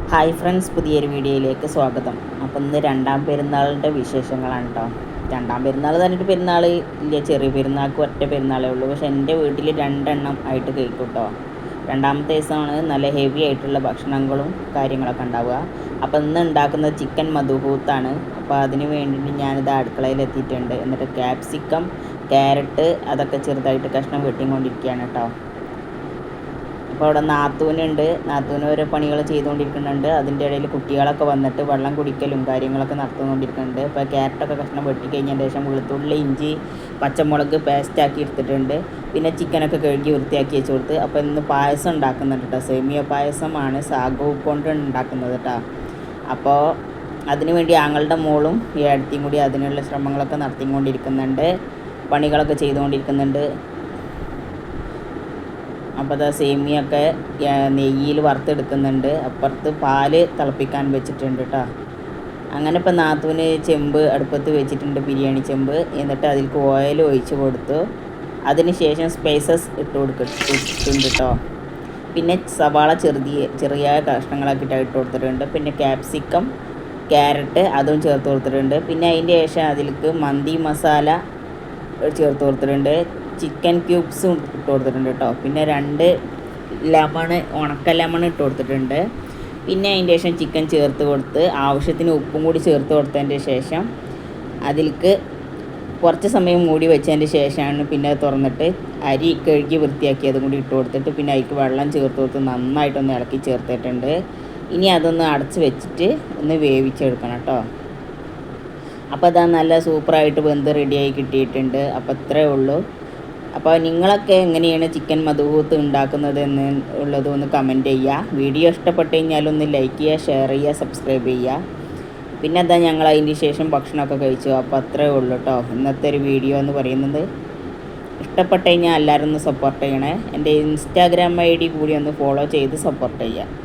Hi friends, പുതിയൊരു വീഡിയോയിലേക്ക് സ്വാഗതം. അപ്പം ഇന്ന് രണ്ടാം പെരുന്നാളിൻ്റെ വിശേഷങ്ങളാണ് കേട്ടോ. രണ്ടാം പെരുന്നാൾ പറഞ്ഞിട്ട് പെരുന്നാൾ ഇല്ല, ചെറിയ പെരുന്നാൾക്ക് ഒറ്റ പെരുന്നാളേ ഉള്ളൂ. പക്ഷേ എൻ്റെ വീട്ടിൽ രണ്ടെണ്ണം ആയിട്ട് കഴിക്കും കേട്ടോ. രണ്ടാമത്തെ ദിവസമാണ് നല്ല ഹെവി ആയിട്ടുള്ള ഭക്ഷണങ്ങളും കാര്യങ്ങളൊക്കെ ഉണ്ടാവുക. അപ്പോൾ ഇന്ന് ഉണ്ടാക്കുന്നത് ചിക്കൻ മധുഹൂത്താണ്. അപ്പോൾ അതിന് വേണ്ടിയിട്ട് ഞാനിത് അടുക്കളയിൽ എത്തിയിട്ടുണ്ട്. എന്നിട്ട് ക്യാപ്സിക്കം, ക്യാരറ്റ് അതൊക്കെ ചെറുതായിട്ട് കഷ്ണം വെട്ടിക്കൊണ്ടിരിക്കുകയാണ് കേട്ടോ. അപ്പോൾ അവിടെ നാത്തൂനുണ്ട്, നാത്തൂന് ഓരോ പണികൾ ചെയ്തുകൊണ്ടിരിക്കുന്നുണ്ട്. അതിൻ്റെ ഇടയിൽ കുട്ടികളൊക്കെ വന്നിട്ട് വെള്ളം കുടിക്കലും കാര്യങ്ങളൊക്കെ നടത്തുകൊണ്ടിരിക്കുന്നുണ്ട്. അപ്പോൾ ക്യാരറ്റൊക്കെ കഷ്ണം വെട്ടി കഴിഞ്ഞതിന് ശേഷം വെളുത്തുള്ളി, ഇഞ്ചി, പച്ചമുളക് പേസ്റ്റാക്കി എടുത്തിട്ടുണ്ട്. പിന്നെ ചിക്കനൊക്കെ കഴുകി വൃത്തിയാക്കി വെച്ച് കൊടുത്ത്. അപ്പോൾ ഇന്ന് പായസം ഉണ്ടാക്കുന്നുണ്ട് കേട്ടോ. സേമിയ പായസമാണ് സാഗോ കൊണ്ട് ഉണ്ടാക്കുന്നത് കേട്ടോ. അപ്പോൾ അതിനു വേണ്ടി ആങ്ങളുടെ മോളും ഏടത്തിയും കൂടി അതിനുള്ള ശ്രമങ്ങളൊക്കെ നടത്തിക്കൊണ്ടിരിക്കുന്നുണ്ട്, പണികളൊക്കെ ചെയ്തുകൊണ്ടിരിക്കുന്നുണ്ട്. അപ്പോൾ അത് സേമിയൊക്കെ നെയ്യിൽ വറുത്തെടുക്കുന്നുണ്ട്. അപ്പുറത്ത് പാല് തിളപ്പിക്കാൻ വെച്ചിട്ടുണ്ട് കേട്ടോ. അങ്ങനെ ഇപ്പോൾ നാത്തൂന് ചെമ്പ് അടുപ്പത്ത് വെച്ചിട്ടുണ്ട്, ബിരിയാണി ചെമ്പ്. എന്നിട്ട് അതിലേക്ക് ഓയിൽ ഒഴിച്ച് കൊടുത്തു. അതിന് ശേഷം സ്പൈസസ് ഇട്ടിട്ടുണ്ട് കേട്ടോ. പിന്നെ സവാള ചെറിയ കഷ്ണങ്ങളാക്കിയിട്ട് ഇട്ട് കൊടുത്തിട്ടുണ്ട്. പിന്നെ ക്യാപ്സിക്കം, ക്യാരറ്റ് അതും ചേർത്ത് കൊടുത്തിട്ടുണ്ട്. പിന്നെ അതിൻ്റെ ശേഷം അതിലേക്ക് മന്തി മസാല ചേർത്ത് കൊടുത്തിട്ടുണ്ട്. ചിക്കൻ ക്യൂബ്സും ഇട്ട് കൊടുത്തിട്ടുണ്ട് കേട്ടോ. പിന്നെ 2 ഉണക്ക ലെമൺ ഇട്ട് കൊടുത്തിട്ടുണ്ട്. പിന്നെ അതിൻ്റെ ശേഷം ചിക്കൻ ചേർത്ത് കൊടുത്ത് ആവശ്യത്തിന് ഉപ്പും കൂടി ചേർത്ത് കൊടുത്തതിൻ്റെ ശേഷം അതിലേക്ക് കുറച്ച് സമയം മൂടി വെച്ചതിൻ്റെ ശേഷമാണ് പിന്നെ തുറന്നിട്ട് അരി കഴുകി വൃത്തിയാക്കിയതും കൂടി ഇട്ട് കൊടുത്തിട്ട് പിന്നെ അതിലേക്ക് വെള്ളം ചേർത്ത് കൊടുത്ത് നന്നായിട്ടൊന്ന് ഇളക്കി ചേർത്തിട്ടുണ്ട്. ഇനി അതൊന്ന് അടച്ച് വെച്ചിട്ട് ഒന്ന് വേവിച്ചെടുക്കണം കേട്ടോ. അപ്പോൾ അതാ നല്ല സൂപ്പറായിട്ട് വെന്ത് റെഡിയായി കിട്ടിയിട്ടുണ്ട്. അപ്പോൾ ഇത്രയേ ഉള്ളൂ. അപ്പോൾ നിങ്ങളൊക്കെ എങ്ങനെയാണ് ചിക്കൻ മധുഹൂത്ത് ഉണ്ടാക്കുന്നത് എന്ന് ഉള്ളതൊന്ന് കമൻറ്റ് ചെയ്യുക. വീഡിയോ ഇഷ്ടപ്പെട്ട് കഴിഞ്ഞാലൊന്ന് ലൈക്ക് ചെയ്യുക, ഷെയർ ചെയ്യുക, സബ്സ്ക്രൈബ് ചെയ്യുക. പിന്നെ അതാ ഞങ്ങൾ അതിന് ശേഷം ഭക്ഷണമൊക്കെ കഴിച്ചു. അപ്പോൾ അത്രയേ ഉള്ളൂ കേട്ടോ ഇന്നത്തെ ഒരു വീഡിയോ എന്ന് പറയുന്നത്. ഇഷ്ടപ്പെട്ട് കഴിഞ്ഞാൽ എല്ലാവരും ഒന്ന് സപ്പോർട്ട് ചെയ്യണേ. എൻ്റെ ഇൻസ്റ്റാഗ്രാം ID കൂടി ഒന്ന് ഫോളോ ചെയ്ത് സപ്പോർട്ട് ചെയ്യുക.